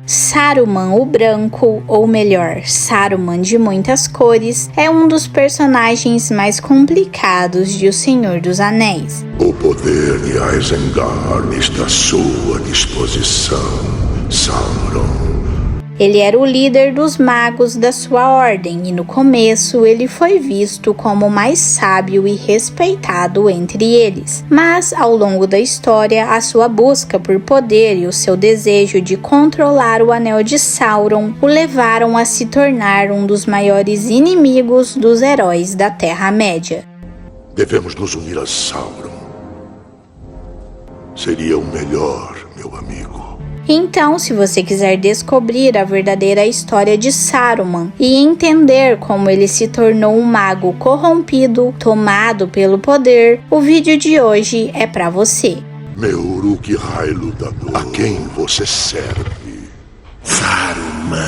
Saruman o Branco, ou melhor, Saruman de muitas cores, é um dos personagens mais complicados de O Senhor dos Anéis. O poder de Isengard está à sua disposição, Sauron. Ele era o líder dos magos da sua ordem e no começo ele foi visto como o mais sábio e respeitado entre eles. Mas ao longo da história, a sua busca por poder e o seu desejo de controlar o Anel de Sauron o levaram a se tornar um dos maiores inimigos dos heróis da Terra-média. Devemos nos unir a Sauron. Seria o melhor, meu amigo. Então, se você quiser descobrir a verdadeira história de Saruman e entender como ele se tornou um mago corrompido, tomado pelo poder, o vídeo de hoje é pra você. Meu Uruk-hai lutador, a quem você serve? Saruman.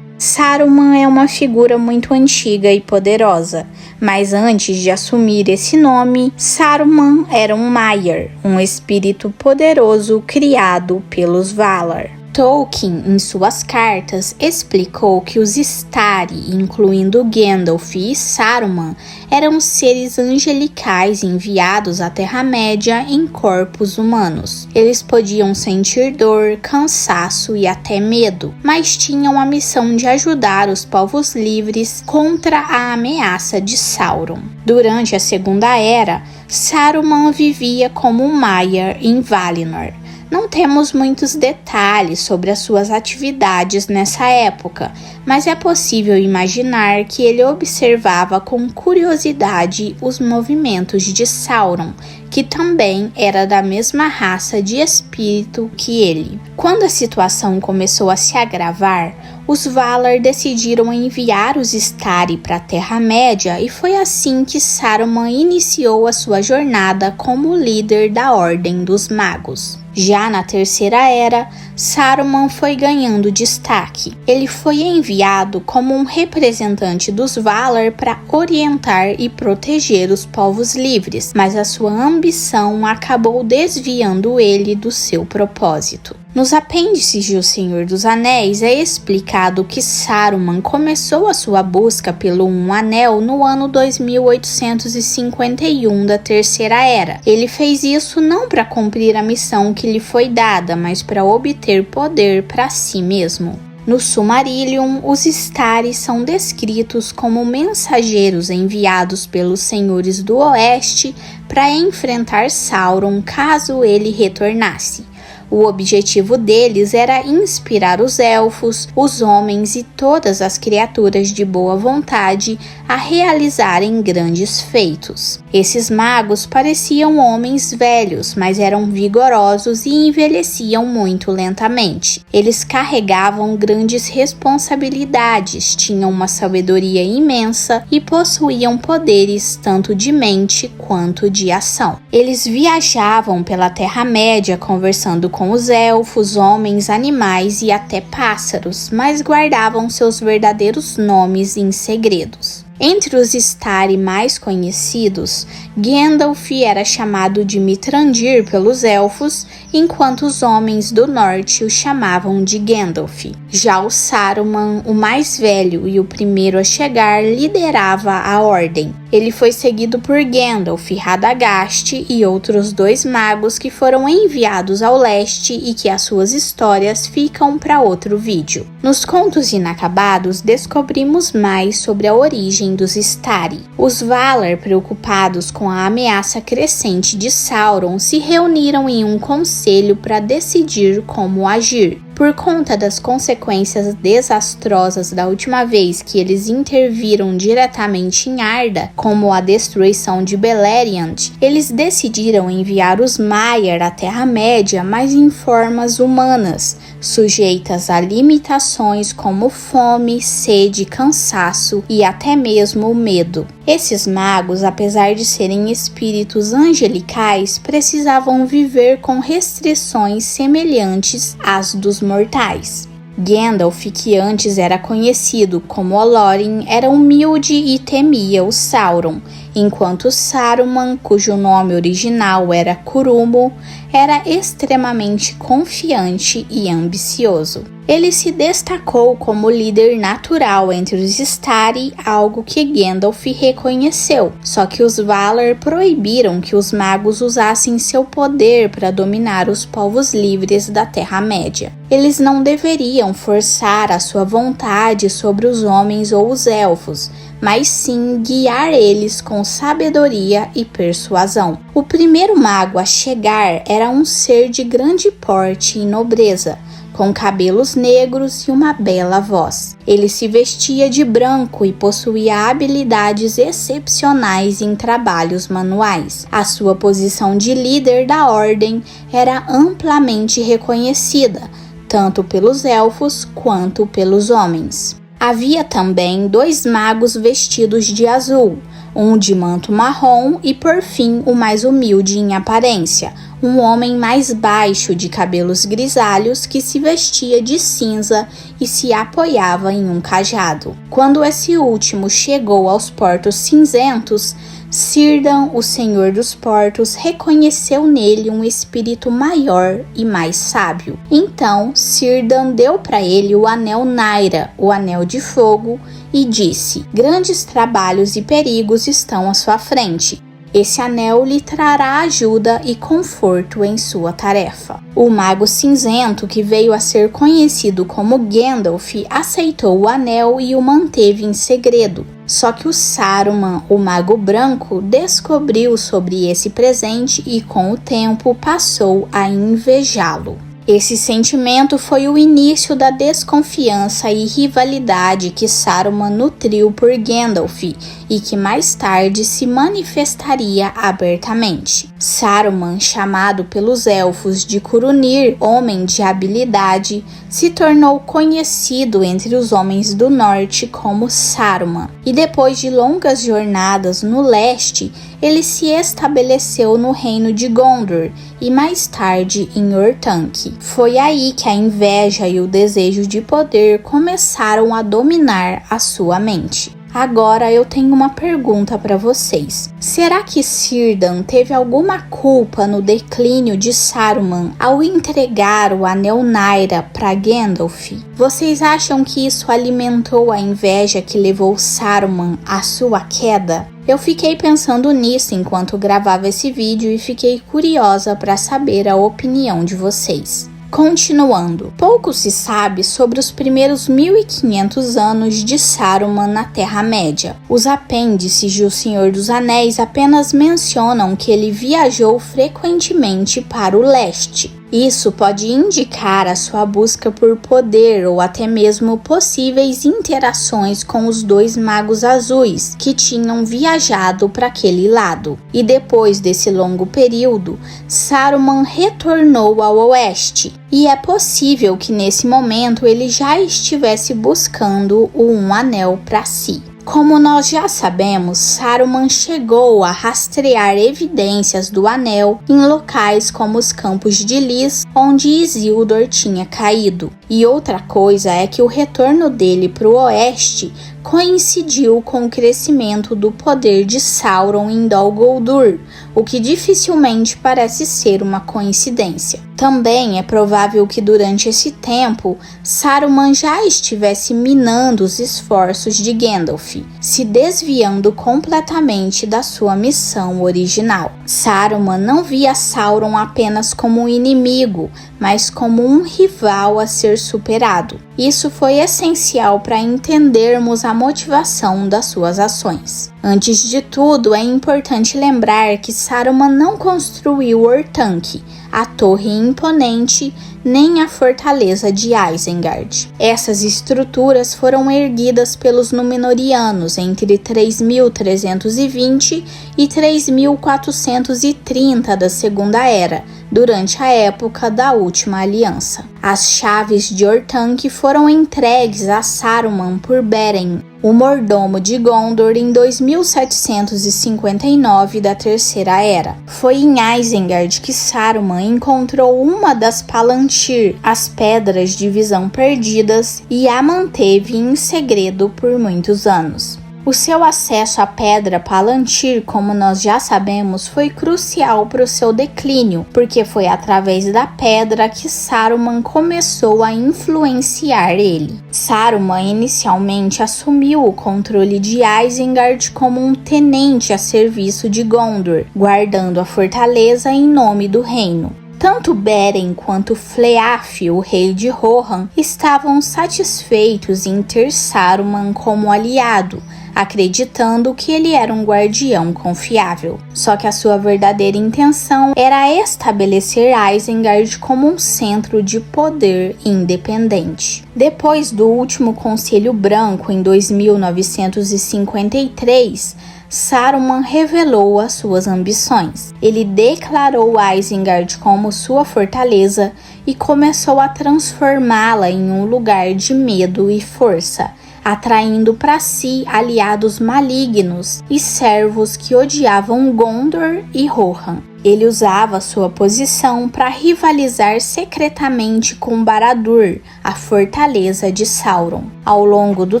Saruman é uma figura muito antiga e poderosa, mas antes de assumir esse nome, Saruman era um Maiar, um espírito poderoso criado pelos Valar. Tolkien, em suas cartas, explicou que os Istari, incluindo Gandalf e Saruman, eram seres angelicais enviados à Terra-média em corpos humanos. Eles podiam sentir dor, cansaço e até medo, mas tinham a missão de ajudar os povos livres contra a ameaça de Sauron. Durante a Segunda Era, Saruman vivia como um Maiar em Valinor. Não temos muitos detalhes sobre as suas atividades nessa época, mas é possível imaginar que ele observava com curiosidade os movimentos de Sauron, que também era da mesma raça de espírito que ele. Quando a situação começou a se agravar, os Valar decidiram enviar os Istari para a Terra-média e foi assim que Saruman iniciou a sua jornada como líder da Ordem dos Magos. Já na Terceira Era, Saruman foi ganhando destaque. Ele foi enviado como um representante dos Valar para orientar e proteger os povos livres, mas a sua ambição acabou desviando ele do seu propósito. Nos apêndices de O Senhor dos Anéis é explicado que Saruman começou a sua busca pelo Um Anel no ano 2851 da Terceira Era. Ele fez isso não para cumprir a missão que lhe foi dada, mas para obter poder para si mesmo. No Silmarillion, os Istari são descritos como mensageiros enviados pelos Senhores do Oeste para enfrentar Sauron caso ele retornasse. O objetivo deles era inspirar os elfos, os homens e todas as criaturas de boa vontade a realizarem grandes feitos. Esses magos pareciam homens velhos, mas eram vigorosos e envelheciam muito lentamente. Eles carregavam grandes responsabilidades, tinham uma sabedoria imensa e possuíam poderes tanto de mente quanto de ação. Eles viajavam pela Terra-média conversando com os elfos, homens, animais e até pássaros, mas guardavam seus verdadeiros nomes em segredos. Entre os Istari mais conhecidos, Gandalf era chamado de Mithrandir pelos elfos, enquanto os homens do norte o chamavam de Gandalf. Já o Saruman, o mais velho e o primeiro a chegar, liderava a ordem. Ele foi seguido por Gandalf, Radagast e outros 2 magos que foram enviados ao leste e que as suas histórias ficam para outro vídeo. Nos Contos Inacabados, descobrimos mais sobre a origem dos Istari. Os Valar, preocupados com a ameaça crescente de Sauron, se reuniram em um conselho para decidir como agir. Por conta das consequências desastrosas da última vez que eles interviram diretamente em Arda, como a destruição de Beleriand, eles decidiram enviar os Maiar à Terra-média, mas em formas humanas, sujeitas a limitações como fome, sede, cansaço e até mesmo o medo. Esses magos, apesar de serem espíritos angelicais, precisavam viver com restrições semelhantes às dos mortais. Gandalf, que antes era conhecido como Olorin, era humilde e temia o Sauron, enquanto Saruman, cujo nome original era Curumo, era extremamente confiante e ambicioso. Ele se destacou como líder natural entre os Istari, algo que Gandalf reconheceu. Só que os Valar proibiram que os magos usassem seu poder para dominar os povos livres da Terra-média. Eles não deveriam forçar a sua vontade sobre os homens ou os elfos, mas sim guiar eles com sabedoria e persuasão. O primeiro mago a chegar era um ser de grande porte e nobreza, com cabelos negros e uma bela voz. Ele se vestia de branco e possuía habilidades excepcionais em trabalhos manuais. A sua posição de líder da ordem era amplamente reconhecida, tanto pelos elfos quanto pelos homens. Havia também 2 magos vestidos de azul, um de manto marrom e, por fim, o mais humilde em aparência, um homem mais baixo de cabelos grisalhos que se vestia de cinza e se apoiava em um cajado. Quando esse último chegou aos Portos Cinzentos, Círdan, o Senhor dos Portos, reconheceu nele um espírito maior e mais sábio. Então, Círdan deu para ele o Anel Naira, o Anel de Fogo, e disse: grandes trabalhos e perigos estão à sua frente. Esse anel lhe trará ajuda e conforto em sua tarefa. O Mago Cinzento, que veio a ser conhecido como Gandalf, aceitou o anel e o manteve em segredo. Só que o Saruman, o Mago Branco, descobriu sobre esse presente e, com o tempo, passou a invejá-lo. Esse sentimento foi o início da desconfiança e rivalidade que Saruman nutriu por Gandalf e que mais tarde se manifestaria abertamente. Saruman, chamado pelos elfos de Curunir, homem de habilidade, se tornou conhecido entre os homens do norte como Saruman, e depois de longas jornadas no leste, ele se estabeleceu no reino de Gondor e mais tarde em Orthanc. Foi aí que a inveja e o desejo de poder começaram a dominar a sua mente. Agora eu tenho uma pergunta para vocês. Será que Círdan teve alguma culpa no declínio de Saruman ao entregar o Anel Naira para Gandalf? Vocês acham que isso alimentou a inveja que levou Saruman à sua queda? Eu fiquei pensando nisso enquanto gravava esse vídeo e fiquei curiosa para saber a opinião de vocês. Continuando, pouco se sabe sobre os primeiros 1500 anos de Saruman na Terra-média. Os apêndices de O Senhor dos Anéis apenas mencionam que ele viajou frequentemente para o leste. Isso pode indicar a sua busca por poder ou até mesmo possíveis interações com os 2 magos azuis que tinham viajado para aquele lado. E depois desse longo período, Saruman retornou ao oeste. E é possível que nesse momento ele já estivesse buscando um anel para si. Como nós já sabemos, Saruman chegou a rastrear evidências do anel em locais como os Campos de Lys, onde Isildur tinha caído. E outra coisa é que o retorno dele para o oeste coincidiu com o crescimento do poder de Sauron em Dol Guldur, o que dificilmente parece ser uma coincidência. Também é provável que durante esse tempo, Saruman já estivesse minando os esforços de Gandalf, se desviando completamente da sua missão original. Saruman não via Sauron apenas como um inimigo, mas como um rival a ser superado. Isso foi essencial para entendermos a motivação das suas ações. Antes de tudo, é importante lembrar que Saruman não construiu Orthanc, a torre imponente, nem a fortaleza de Isengard. Essas estruturas foram erguidas pelos Númenóreanos entre 3320 e 3430 da Segunda Era, durante a época da Última Aliança. As chaves de Orthanc foram entregues a Saruman por Beren, o mordomo de Gondor, em 2759 da Terceira Era. Foi em Isengard que Saruman encontrou uma das Palantir, as Pedras de Visão Perdidas, e a manteve em segredo por muitos anos. O seu acesso à pedra Palantir, como nós já sabemos, foi crucial para o seu declínio, porque foi através da pedra que Saruman começou a influenciar ele. Saruman inicialmente assumiu o controle de Isengard como um tenente a serviço de Gondor, guardando a fortaleza em nome do reino. Tanto Beren quanto Fleaf, o rei de Rohan, estavam satisfeitos em ter Saruman como aliado, acreditando que ele era um guardião confiável. Só que a sua verdadeira intenção era estabelecer Isengard como um centro de poder independente. Depois do último Conselho Branco em 2953, Saruman revelou as suas ambições. Ele declarou Isengard como sua fortaleza e começou a transformá-la em um lugar de medo e força, atraindo para si aliados malignos e servos que odiavam Gondor e Rohan. Ele usava sua posição para rivalizar secretamente com Barad-dûr, a fortaleza de Sauron. Ao longo do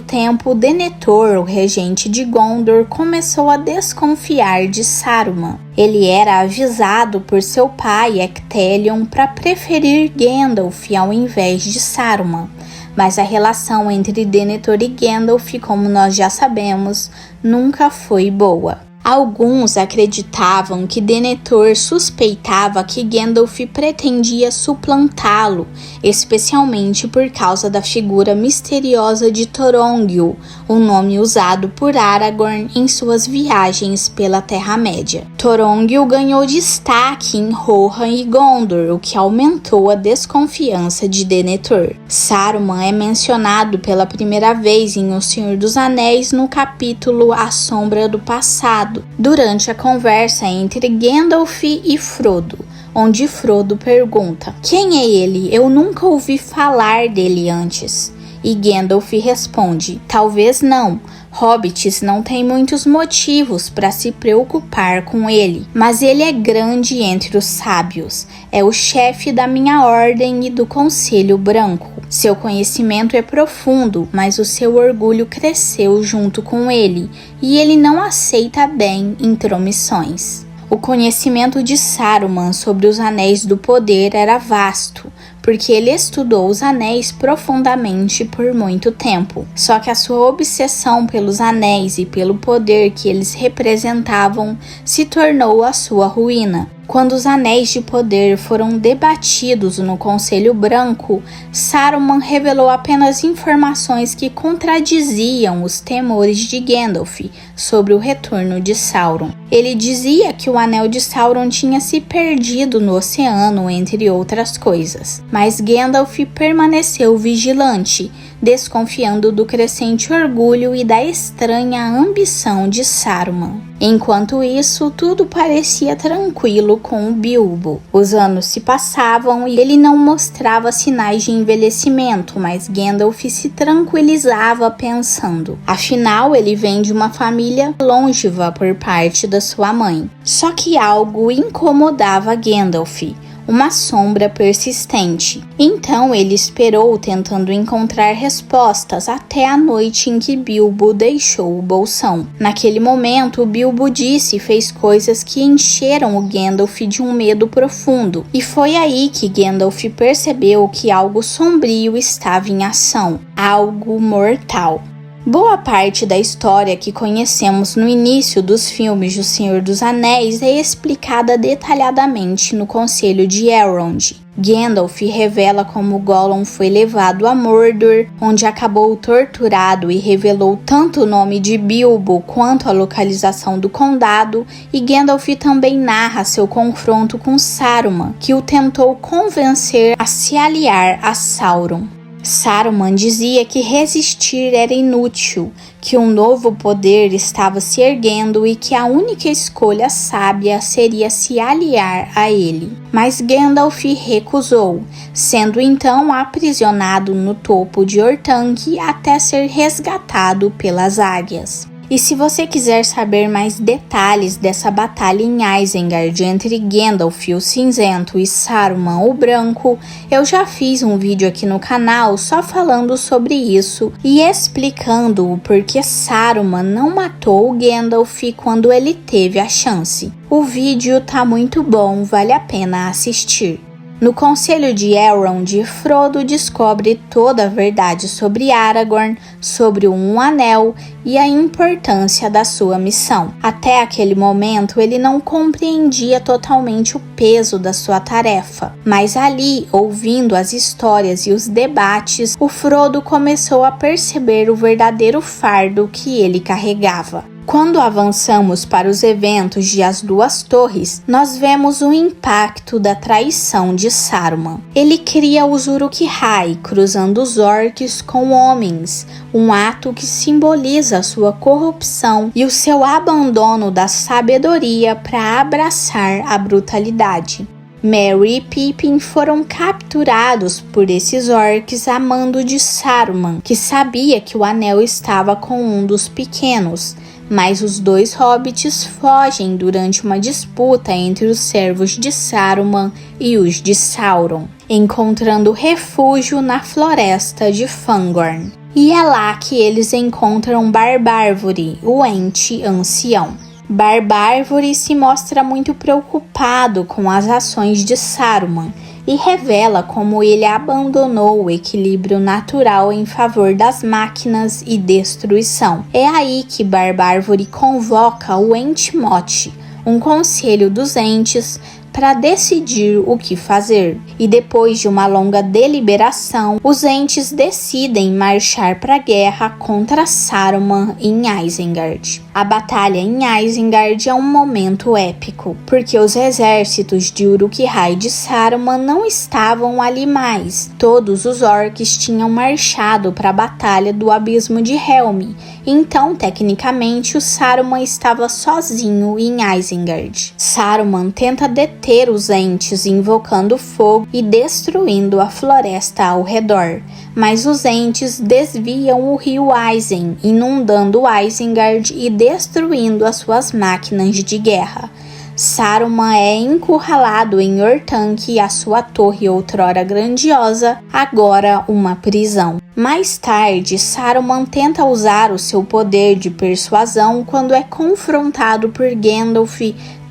tempo, Denethor, o regente de Gondor, começou a desconfiar de Saruman. Ele era avisado por seu pai, Ecthelion, para preferir Gandalf ao invés de Saruman. Mas a relação entre Denethor e Gandalf, como nós já sabemos, nunca foi boa. Alguns acreditavam que Denethor suspeitava que Gandalf pretendia suplantá-lo, especialmente por causa da figura misteriosa de Thorongil, o nome usado por Aragorn em suas viagens pela Terra-média. Thorongil ganhou destaque em Rohan e Gondor, o que aumentou a desconfiança de Denethor. Saruman é mencionado pela primeira vez em O Senhor dos Anéis no capítulo A Sombra do Passado, durante a conversa entre Gandalf e Frodo, onde Frodo pergunta: "Quem é ele? Eu nunca ouvi falar dele antes." E Gandalf responde: "Talvez não. Hobbits não têm muitos motivos para se preocupar com ele, mas ele é grande entre os sábios. É o chefe da minha ordem e do Conselho Branco. Seu conhecimento é profundo, mas o seu orgulho cresceu junto com ele, e ele não aceita bem intromissões." O conhecimento de Saruman sobre os Anéis do Poder era vasto, porque ele estudou os anéis profundamente por muito tempo. Só que a sua obsessão pelos anéis e pelo poder que eles representavam se tornou a sua ruína. Quando os Anéis de Poder foram debatidos no Conselho Branco, Saruman revelou apenas informações que contradiziam os temores de Gandalf sobre o retorno de Sauron. Ele dizia que o Anel de Sauron tinha se perdido no oceano, entre outras coisas. Mas Gandalf permaneceu vigilante, desconfiando do crescente orgulho e da estranha ambição de Saruman. Enquanto isso, tudo parecia tranquilo com o Bilbo. Os anos se passavam e ele não mostrava sinais de envelhecimento, mas Gandalf se tranquilizava pensando: afinal, ele vem de uma família longeva por parte da sua mãe. Só que algo incomodava Gandalf: uma sombra persistente. Então ele esperou, tentando encontrar respostas, até a noite em que Bilbo deixou o bolsão. Naquele momento, Bilbo disse e fez coisas que encheram o Gandalf de um medo profundo, e foi aí que Gandalf percebeu que algo sombrio estava em ação, algo mortal. Boa parte da história que conhecemos no início dos filmes do Senhor dos Anéis é explicada detalhadamente no Conselho de Elrond. Gandalf revela como Gollum foi levado a Mordor, onde acabou torturado, e revelou tanto o nome de Bilbo quanto a localização do condado, e Gandalf também narra seu confronto com Saruman, que o tentou convencer a se aliar a Sauron. Saruman dizia que resistir era inútil, que um novo poder estava se erguendo e que a única escolha sábia seria se aliar a ele. Mas Gandalf recusou, sendo então aprisionado no topo de Orthanc até ser resgatado pelas águias. E se você quiser saber mais detalhes dessa batalha em Isengard entre Gandalf o Cinzento e Saruman o Branco, eu já fiz um vídeo aqui no canal só falando sobre isso e explicando o porquê Saruman não matou o Gandalf quando ele teve a chance. O vídeo tá muito bom, vale a pena assistir. No conselho de Elrond, Frodo descobre toda a verdade sobre Aragorn, sobre o Um Anel e a importância da sua missão. Até aquele momento, ele não compreendia totalmente o peso da sua tarefa, mas ali, ouvindo as histórias e os debates, o Frodo começou a perceber o verdadeiro fardo que ele carregava. Quando avançamos para os eventos de As Duas Torres, nós vemos o impacto da traição de Saruman. Ele cria os Uruk-hai, cruzando os orcs com homens, um ato que simboliza a sua corrupção e o seu abandono da sabedoria para abraçar a brutalidade. Merry e Pippin foram capturados por esses orcs a mando de Saruman, que sabia que o anel estava com um dos pequenos, mas os dois hobbits fogem durante uma disputa entre os servos de Saruman e os de Sauron, encontrando refúgio na floresta de Fangorn. E é lá que eles encontram Barbárvore, o ente ancião. Barbárvore se mostra muito preocupado com as ações de Saruman e revela como ele abandonou o equilíbrio natural em favor das máquinas e destruição. É aí que Barbárvore convoca o Ent-Mote, um conselho dos entes, para decidir o que fazer. E depois de uma longa deliberação, os entes decidem marchar para a guerra contra Saruman em Isengard. A batalha em Isengard é um momento épico, porque os exércitos de Uruk-hai de Saruman não estavam ali mais. Todos os orcs tinham marchado para a batalha do Abismo de Helm, então tecnicamente o Saruman estava sozinho em Isengard. Saruman tenta deter os entes invocando fogo e destruindo a floresta ao redor, mas os entes desviam o rio Isen, inundando Isengard e destruindo as suas máquinas de guerra. Saruman é encurralado em Orthanc e a sua torre outrora grandiosa, agora uma prisão. Mais tarde, Saruman tenta usar o seu poder de persuasão quando é confrontado por Gandalf,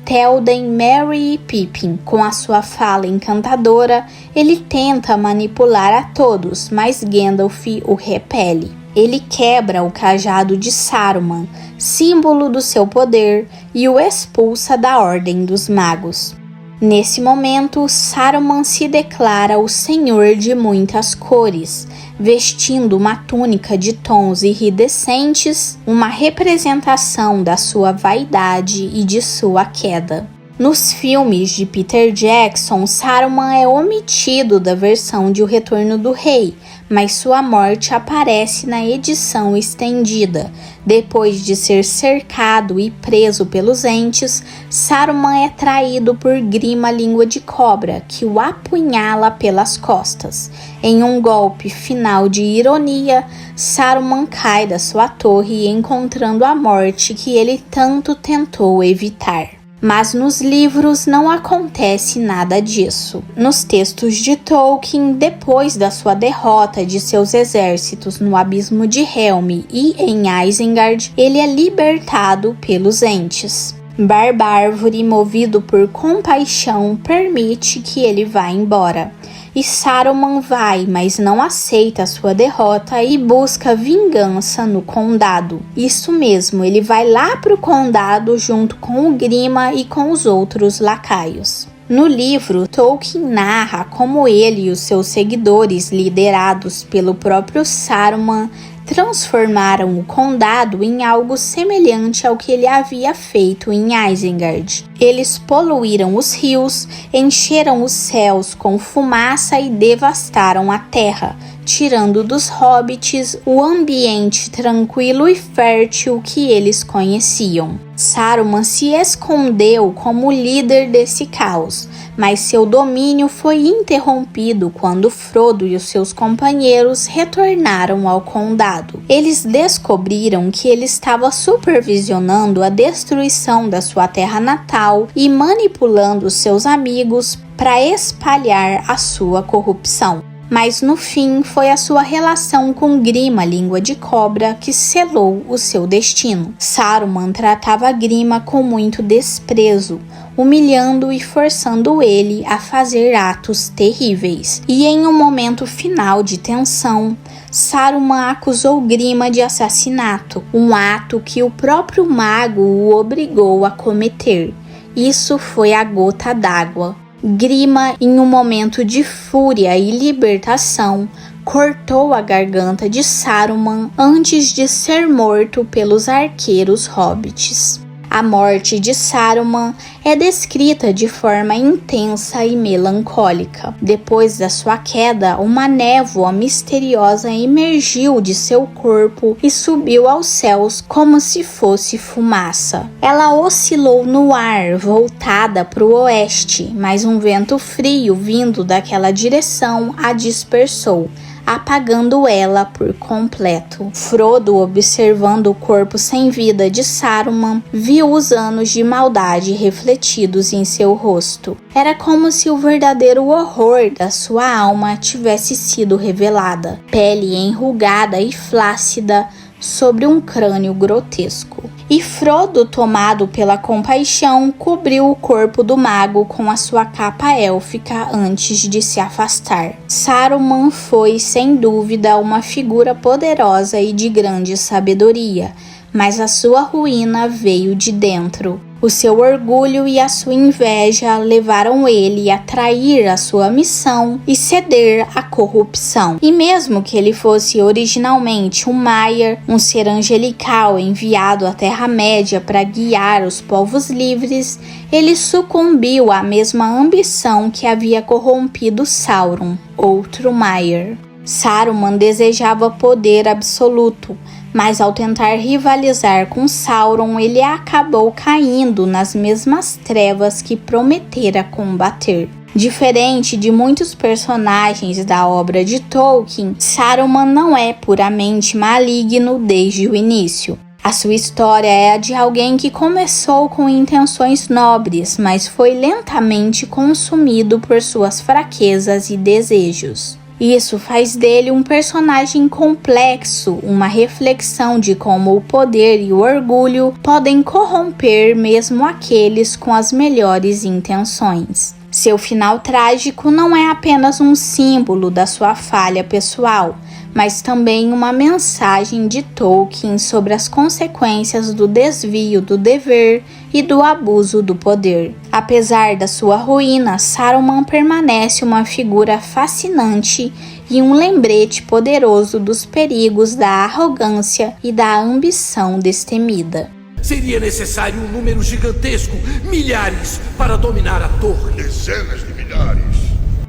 Théoden, Merry e Pippin. Com a sua fala encantadora, ele tenta manipular a todos, mas Gandalf o repele. Ele quebra o cajado de Saruman, símbolo do seu poder, e o expulsa da Ordem dos Magos. Nesse momento, Saruman se declara o Senhor de muitas cores, vestindo uma túnica de tons iridescentes, uma representação da sua vaidade e de sua queda. Nos filmes de Peter Jackson, Saruman é omitido da versão de O Retorno do Rei, mas sua morte aparece na edição estendida. Depois de ser cercado e preso pelos entes, Saruman é traído por Grima Língua de Cobra, que o apunhala pelas costas. Em um golpe final de ironia, Saruman cai da sua torre, encontrando a morte que ele tanto tentou evitar. Mas nos livros não acontece nada disso. Nos textos de Tolkien, depois da sua derrota de seus exércitos no Abismo de Helm e em Isengard, ele é libertado pelos entes. Barbárvore, movido por compaixão, permite que ele vá embora. E Saruman vai, mas não aceita sua derrota e busca vingança no condado. Isso mesmo, ele vai lá para o condado junto com o Grima e com os outros lacaios. No livro, Tolkien narra como ele e os seus seguidores, liderados pelo próprio Saruman, transformaram o condado em algo semelhante ao que ele havia feito em Isengard. Eles poluíram os rios, encheram os céus com fumaça e devastaram a terra, tirando dos hobbits o ambiente tranquilo e fértil que eles conheciam. Saruman se escondeu como líder desse caos, mas seu domínio foi interrompido quando Frodo e os seus companheiros retornaram ao condado. Eles descobriram que ele estava supervisionando a destruição da sua terra natal e manipulando seus amigos para espalhar a sua corrupção. Mas no fim foi a sua relação com Grima, língua de cobra, que selou o seu destino. Saruman tratava Grima com muito desprezo, humilhando e forçando ele a fazer atos terríveis. E em um momento final de tensão, Saruman acusou Grima de assassinato, um ato que o próprio mago o obrigou a cometer. Isso foi a gota d'água. Grima, em um momento de fúria e libertação, cortou a garganta de Saruman antes de ser morto pelos arqueiros hobbits. A morte de Saruman é descrita de forma intensa e melancólica. Depois da sua queda, uma névoa misteriosa emergiu de seu corpo e subiu aos céus como se fosse fumaça. Ela oscilou no ar, voltada para o oeste, mas um vento frio vindo daquela direção a dispersou, apagando ela por completo. Frodo, observando o corpo sem vida de Saruman, viu os anos de maldade refletidos em seu rosto. Era como se o verdadeiro horror da sua alma tivesse sido revelada. Pele enrugada e flácida sobre um crânio grotesco. E Frodo, tomado pela compaixão, cobriu o corpo do mago com a sua capa élfica antes de se afastar. Saruman foi, sem dúvida, uma figura poderosa e de grande sabedoria, mas a sua ruína veio de dentro. O seu orgulho e a sua inveja levaram ele a trair a sua missão e ceder à corrupção. E mesmo que ele fosse originalmente um Maiar, um ser angelical enviado à Terra-média para guiar os povos livres, ele sucumbiu à mesma ambição que havia corrompido Sauron, outro Maiar. Saruman desejava poder absoluto, mas ao tentar rivalizar com Sauron, ele acabou caindo nas mesmas trevas que prometera combater. Diferente de muitos personagens da obra de Tolkien, Saruman não é puramente maligno desde o início. A sua história é a de alguém que começou com intenções nobres, mas foi lentamente consumido por suas fraquezas e desejos. Isso faz dele um personagem complexo, uma reflexão de como o poder e o orgulho podem corromper mesmo aqueles com as melhores intenções. Seu final trágico não é apenas um símbolo da sua falha pessoal, mas também uma mensagem de Tolkien sobre as consequências do desvio do dever e do abuso do poder. Apesar da sua ruína, Saruman permanece uma figura fascinante e um lembrete poderoso dos perigos da arrogância e da ambição destemida. Seria necessário um número gigantesco, milhares, para dominar a torre. Dezenas de milhares.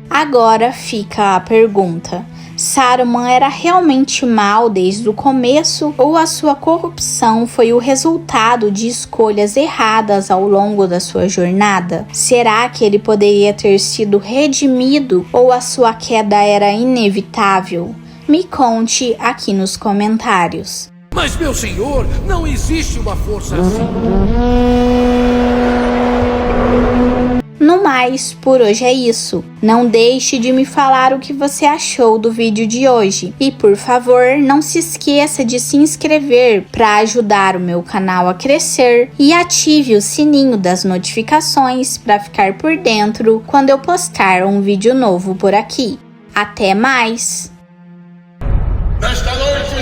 Agora fica a pergunta: Saruman era realmente mau desde o começo, ou a sua corrupção foi o resultado de escolhas erradas ao longo da sua jornada? Será que ele poderia ter sido redimido, ou a sua queda era inevitável? Me conte aqui nos comentários. Mas, meu senhor, não existe uma força assim. No mais, por hoje é isso. Não deixe de me falar o que você achou do vídeo de hoje. E por favor, não se esqueça de se inscrever para ajudar o meu canal a crescer e ative o sininho das notificações para ficar por dentro quando eu postar um vídeo novo por aqui. Até mais! Nesta noite